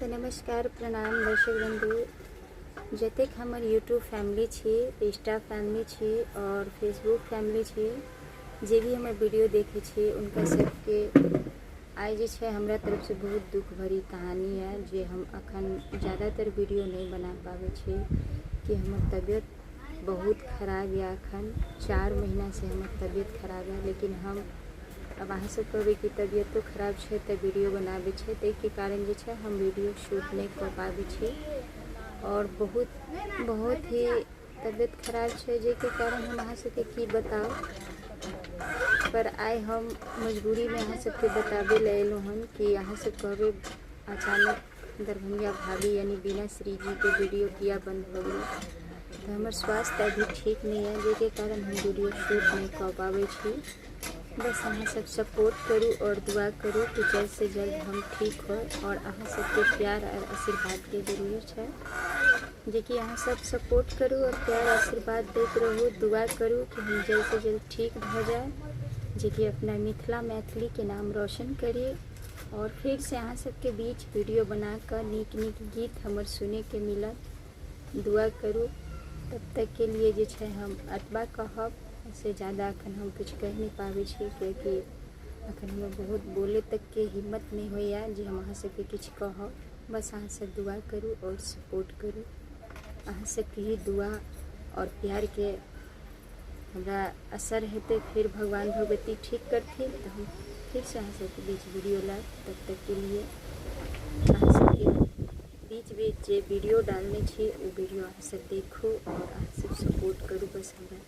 तो नमस्कार प्रणाम दर्शक बंधु। जतेक हमर यूट्यूब फैमिली छी, इंस्टा फैमिली छी और फेसबुक फैमिली छी, जे भी हमर वीडियो देखे छी उनका सबके आइ जे छै हमरा तरफ से बहुत दुख भरी कहानी है जे हम अखन ज़्यादातर वीडियो नहीं बना पावे छी कि हमर तबियत बहुत खराब है। अखन 4 महीना से हमर तबियत खराब है, लेकिन हम अब अहाँ सब कहबै कि तबियतो खराब है तो वीडियो बनाबे छै, ताहि कारण जे छै हम वीडियो शूट नहीं कर पाबे छी और बहुत ही तबियत खराब है जेके कारण हम अहाँ सबके की बताओ। पर आइ हम मजबूरी में अहाँ सबके बताबे ले एलहुँ हन कि अहाँ सब कहबै अचानक दरभंगा भाभी यानी बीना श्री जी के वीडियो किया बंद हो गई। तो हमार स्वास्थ्य अभी ठीक नहीं है जेके कारण हम वीडियो शूट नहीं कर पावे छी। बस अहाँ सब सपोर्ट करूँ और दुआ करूँ कि जल्द से जल्द हम ठीक हो और अहाँ सबके प्यार और आशीर्वाद के जरूरत है जे कि अहाँ सब सपोर्ट करूँ और प्यार आशीर्वाद देते रहूँ। दुआ करूँ कि हम जल्द से जल्द ठीक हो जाए, जे कि अपना मिथिला मैथिली के नाम रोशन करिए और फिर से अहाँ सबके बीच वीडियो बनाकर नीक गीत हमर सुने के मिलत। दुआ करूँ। तब तक के लिए जे छै हम अतबा कहब, इससे ज़्यादा अखन हम कुछ कह नहीं पावे छी, क्योंकि अखन हमें बहुत बोले तक के हिम्मत नहीं होइया जे हम अहाँ सबके कुछ कहब। बस अहाँ सब दुआ करूँ और सपोर्ट करूँ। अहाँ सबके ही दुआ और प्यार के हमरा असर हेतै, फिर भगवान भगवती ठीक करथिन तो हम फिर से अहाँ सबके बीच वीडियो लाएब। तब तक के लिए अहाँ सबके बीच जे वीडियो डालने छी वो वीडियो अहाँ सब देखू और अहाँ सब सपोर्ट करूँ। बस हमरा